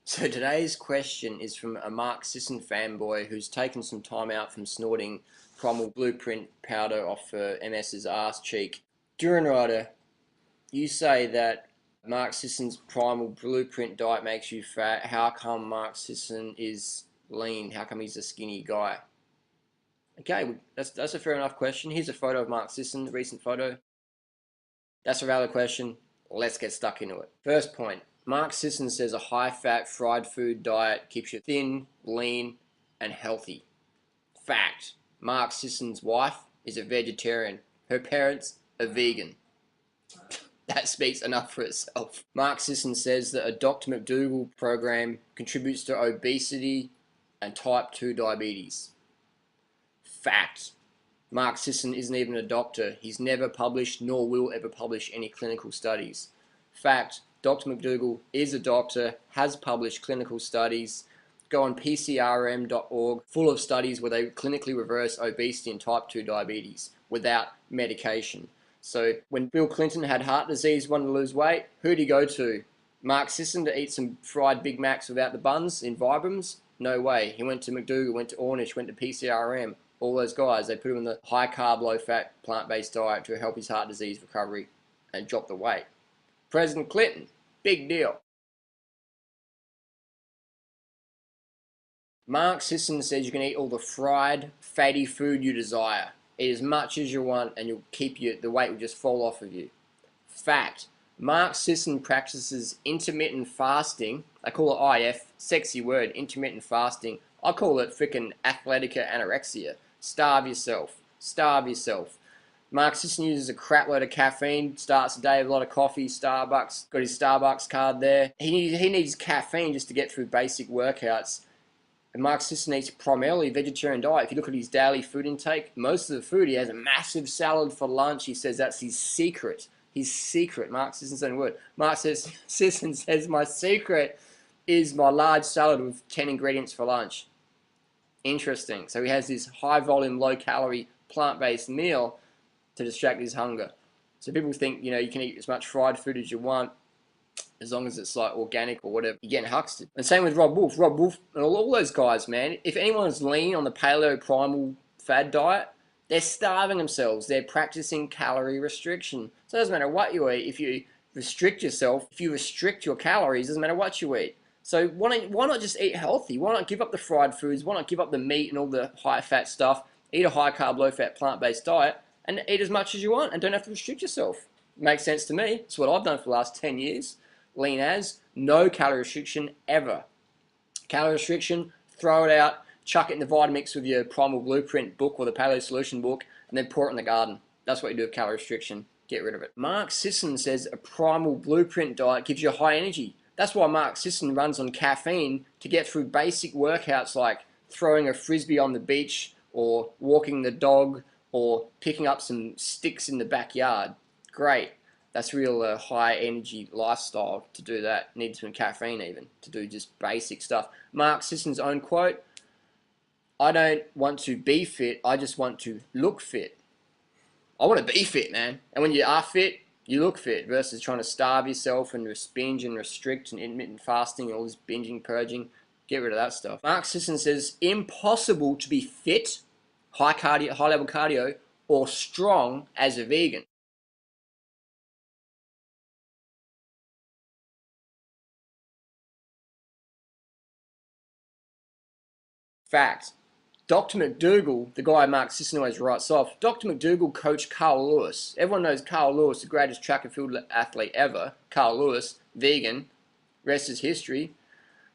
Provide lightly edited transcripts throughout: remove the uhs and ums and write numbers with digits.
So today's question is from a Mark Sisson fanboy who's taken some time out from snorting Primal Blueprint powder off MS's arse cheek. Durian Rider, you say that Mark Sisson's Primal Blueprint diet makes you fat. How come Mark Sisson is lean? How come he's a skinny guy? Okay, that's a fair enough question. Here's a photo of Mark Sisson, a recent photo. That's a valid question. Let's get stuck into it. First point. Mark Sisson says a high-fat fried food diet keeps you thin, lean, and healthy. Fact. Mark Sisson's wife is a vegetarian. Her parents are vegan. That speaks enough for itself. Mark Sisson says that a Dr. McDougall program contributes to obesity and type 2 diabetes. Fact. Mark Sisson isn't even a doctor. He's never published nor will ever publish any clinical studies. Fact. Dr. McDougall is a doctor, has published clinical studies. Go on pcrm.org, full of studies where they clinically reverse obesity and type 2 diabetes without medication. So when Bill Clinton had heart disease, wanted to lose weight, who'd he go to? Mark Sisson to eat some fried Big Macs without the buns in Vibrams? No way. He went to McDougall, went to Ornish, went to PCRM. All those guys, they put him in the high carb, low fat, plant-based diet to help his heart disease recovery and drop the weight. President Clinton, big deal. Mark Sisson says you can eat all the fried, fatty food you desire. Eat as much as you want and the weight will just fall off of you. Fact. Mark Sisson practices intermittent fasting. They call it IF, sexy word, intermittent fasting. I call it freaking athletica anorexia. Starve yourself. Starve yourself. Mark Sisson uses a crap load of caffeine, starts the day with a lot of coffee, Starbucks, got his Starbucks card there. He needs caffeine just to get through basic workouts. And Mark Sisson eats primarily a vegetarian diet. If you look at his daily food intake, most of the food, he has a massive salad for lunch. He says that's his secret. His secret, Mark Sisson's own word. Sisson says, my secret is my large salad with 10 ingredients for lunch. Interesting. So he has this high volume, low calorie, plant-based meal to distract his hunger. So people think, you can eat as much fried food as you want, as long as it's like organic or whatever. You're getting huxted. And same with Rob Wolf. Rob Wolf and all those guys, man. If anyone's lean on the paleo primal fad diet, they're starving themselves. They're practicing calorie restriction. So it doesn't matter what you eat. If you restrict yourself, if you restrict your calories, it doesn't matter what you eat. So why not just eat healthy? Why not give up the fried foods? Why not give up the meat and all the high fat stuff? Eat a high carb, low fat, plant-based diet and eat as much as you want and don't have to restrict yourself. Makes sense to me. It's what I've done for the last 10 years. Lean as, no calorie restriction ever. Calorie restriction, throw it out, chuck it in the Vitamix with your Primal Blueprint book or the Paleo Solution book, and then pour it in the garden. That's what you do with calorie restriction. Get rid of it. Mark Sisson says a Primal Blueprint diet gives you high energy. That's why Mark Sisson runs on caffeine to get through basic workouts like throwing a frisbee on the beach or walking the dog or picking up some sticks in the backyard. Great. That's real high energy lifestyle to do that. Need some caffeine even to do just basic stuff. Mark Sisson's own quote, I don't want to be fit, I just want to look fit. I want to be fit, man. And when you are fit, you look fit versus trying to starve yourself and binge and restrict and intermittent fasting and all this binging, purging. Get rid of that stuff. Mark Sisson says, impossible to be fit, high level cardio, or strong as a vegan. Fact. Dr. McDougall, the guy Mark Sisson always writes off, Dr. McDougall coached Carl Lewis. Everyone knows Carl Lewis, the greatest track and field athlete ever. Carl Lewis, vegan. Rest is history.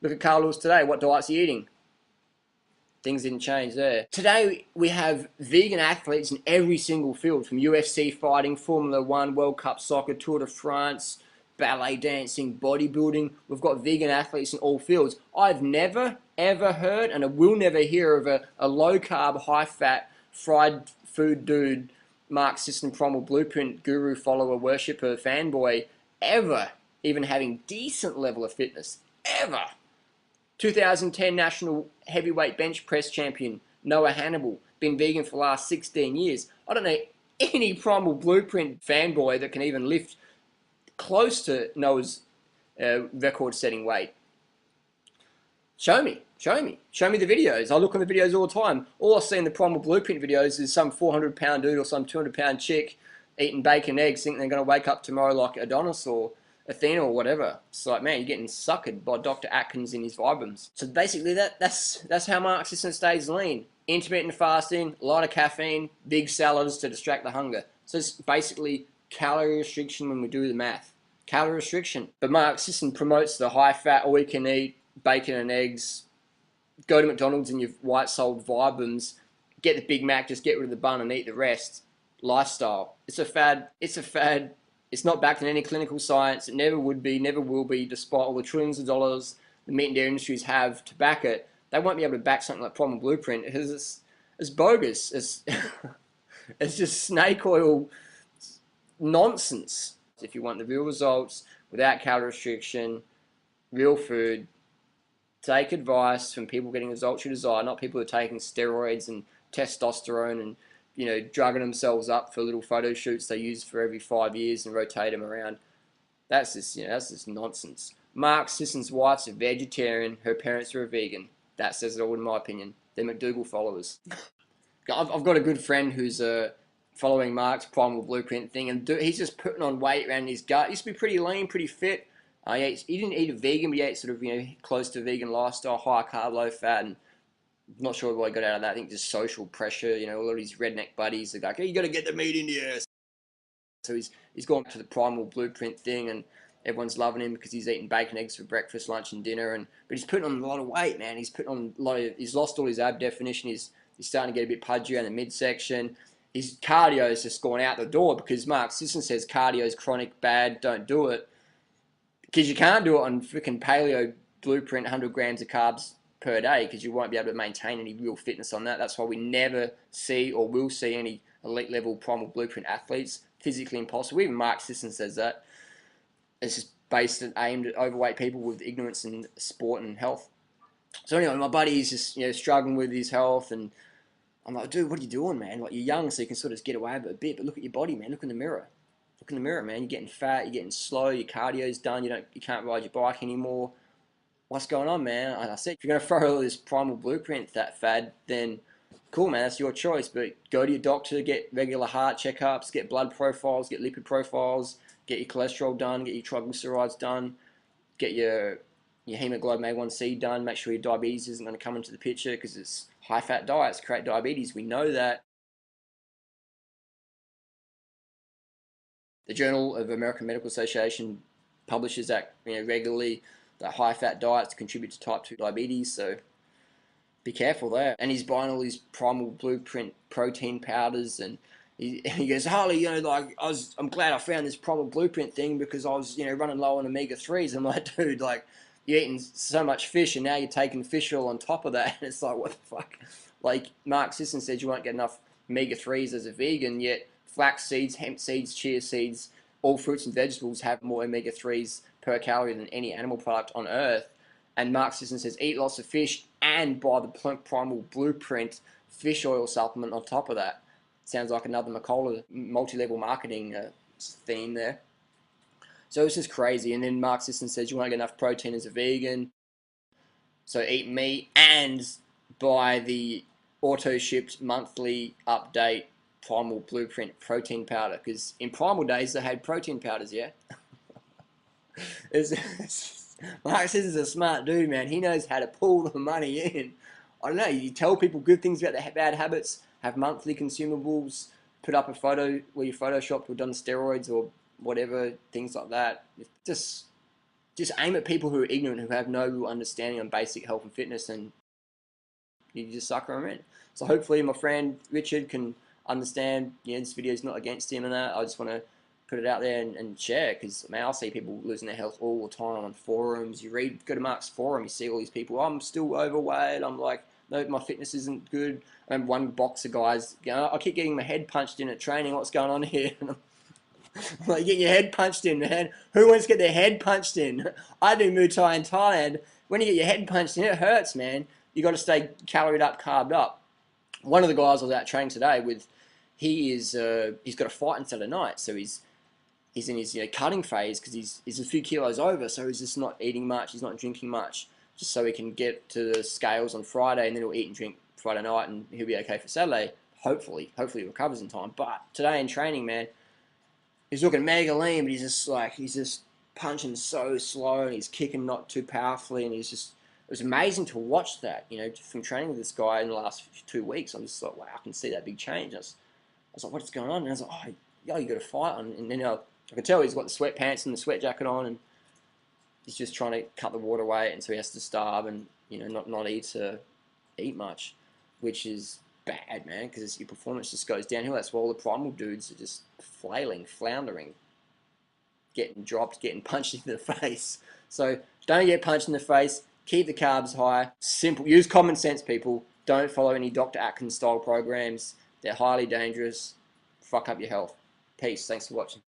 Look at Carl Lewis today. What diet's he eating? Things didn't change there. Today we have vegan athletes in every single field, from UFC fighting, Formula One, World Cup soccer, Tour de France, ballet dancing, bodybuilding. We've got vegan athletes in all fields. I've never, ever heard, and I will never hear of a low-carb, high-fat, fried food dude, Mark Sisson Primal Blueprint guru, follower, worshipper, fanboy, ever even having decent level of fitness. Ever. 2010 national heavyweight bench press champion, Noah Hannibal, been vegan for the last 16 years. I don't know any Primal Blueprint fanboy that can even lift close to Noah's record-setting weight. Show me, show me, show me the videos. I look on the videos all the time. All I see in the Primal Blueprint videos is some 400-pound dude or some 200-pound chick eating bacon and eggs, thinking they're going to wake up tomorrow like Adonis or Athena or whatever. It's like, man, you're getting suckered by Dr. Atkins in his Vibrams. So basically, that's how Mark Sisson stays lean. Intermittent fasting, a lot of caffeine, big salads to distract the hunger. So it's basically calorie restriction when we do the math. Calorie restriction. But Mark Sisson promotes the high-fat, all-you-can-eat, bacon and eggs, go to McDonald's in your white-souled Vibrams, get the Big Mac, just get rid of the bun and eat the rest lifestyle. It's a fad. It's a fad. It's not backed in any clinical science. It never would be, never will be, despite all the trillions of dollars the meat and dairy industries have to back it. They won't be able to back something like Primal Blueprint because it's bogus. It's just snake oil nonsense. If you want the real results without calorie restriction, real food, take advice from people getting the results you desire, not people who are taking steroids and testosterone and, you know, drugging themselves up for little photo shoots they use for every 5 years and rotate them around. That's just, you know, that's just nonsense. Mark Sisson's wife's a vegetarian. Her parents are a vegan. That says it all, in my opinion. They're McDougall followers. I've got a good friend who's following Mark's Primal Blueprint thing, and he's just putting on weight around his gut. He used to be pretty lean, pretty fit. He didn't eat a vegan, but he ate sort of, you know, close to vegan lifestyle, high carb, low fat, and I'm not sure what he got out of that. I think just social pressure. You know, a lot of his redneck buddies are like, hey, you got to get the meat in your ass. So he's gone to the Primal Blueprint thing, and everyone's loving him because he's eating bacon, eggs for breakfast, lunch, and dinner. But he's putting on a lot of weight, man. He's putting on a lot of. He's lost all his ab definition. He's starting to get a bit pudgy around the midsection. His cardio is just gone out the door because Mark Sisson says cardio is chronic, bad, don't do it. Because you can't do it on freaking paleo blueprint, 100 grams of carbs per day, because you won't be able to maintain any real fitness on that. That's why we never see or will see any elite level Primal Blueprint athletes. Physically impossible. Even Mark Sisson says that. It's just based and aimed at overweight people with ignorance in sport and health. So anyway, my buddy's just, you know, struggling with his health, and I'm like, dude, what are you doing, man? Like, you're young, so you can sort of get away with it a bit, but look at your body, man. Look in the mirror. Look in the mirror, man. You're getting fat. You're getting slow. Your cardio's done. You can't ride your bike anymore. What's going on, man? I said, if you're gonna throw all this Primal Blueprint that fad, then cool, man. That's your choice. But go to your doctor, get regular heart checkups, get blood profiles, get lipid profiles, get your cholesterol done, get your triglycerides done, get your hemoglobin A1C done. Make sure your diabetes isn't going to come into the picture because it's high-fat diets create diabetes. We know that. The Journal of American Medical Association publishes that, you know, regularly, that high-fat diets contribute to type 2 diabetes, so be careful there. And he's buying all these Primal Blueprint protein powders, and he goes, Harley, you know, like, I'm glad I found this Primal Blueprint thing because I was, you know, running low on omega-3s. I'm like, dude, like, you're eating so much fish and now you're taking fish oil on top of that. And it's like, what the fuck? Like, Mark Sisson said you won't get enough omega-3s as a vegan, yet flax seeds, hemp seeds, chia seeds, all fruits and vegetables have more omega-3s per calorie than any animal product on earth. And Mark Sisson says eat lots of fish and buy the Primal Blueprint fish oil supplement on top of that. Sounds like another McCullough multi-level marketing theme there. So it's just crazy. And then Mark Sisson says you won't get enough protein as a vegan, so eat meat and buy the auto-shipped monthly update Primal Blueprint protein powder, because in Primal days they had protein powders, yeah? Mark Sisson's a smart dude, man. He knows how to pull the money in. I don't know, you tell people good things about their bad habits, have monthly consumables, put up a photo where you photoshopped or done steroids or whatever, things like that. Just aim at people who are ignorant, who have no understanding on basic health and fitness, and you just sucker them in. So hopefully my friend Richard can understand, you know, this video is not against him and that. I just want to put it out there and share, because, man, I see people losing their health all the time on forums. Go to Mark's forum, you see all these people, I'm still overweight. I'm like, no, my fitness isn't good. I remember one boxer guy's, you know, I keep getting my head punched in at training. What's going on here? Like, getting your head punched in, man. Who wants to get their head punched in? I do Muay Thai in Thailand. When you get your head punched in, it hurts, man. You got to stay caloried up, carved up. One of the guys I was out training today with, he's got a fight on Saturday night, so he's in his, you know, cutting phase because he's a few kilos over, so he's just not eating much, he's not drinking much. just so he can get to the scales on Friday, and then he'll eat and drink Friday night, and he'll be okay for Saturday. Hopefully he recovers in time. But today in training, man, he's looking mega lean, but he's just punching so slow, and he's kicking not too powerfully, and it was amazing to watch that, from training with this guy in the last 2 weeks. I'm just like, wow, I can see that big change. I was like, what's going on? And I was like, oh, yo, you got a fight on. And then I could tell he's got the sweatpants and the sweat jacket on, and he's just trying to cut the water weight, and so he has to starve and not eat much, which is bad, man, because your performance just goes downhill. That's why all the primal dudes are just flailing, floundering, getting dropped, getting punched in the face. So don't get punched in the face. Keep the carbs high. Simple. Use common sense, people. Don't follow any Dr. Atkins style programs. They're highly dangerous. Fuck up your health. Peace. Thanks for watching.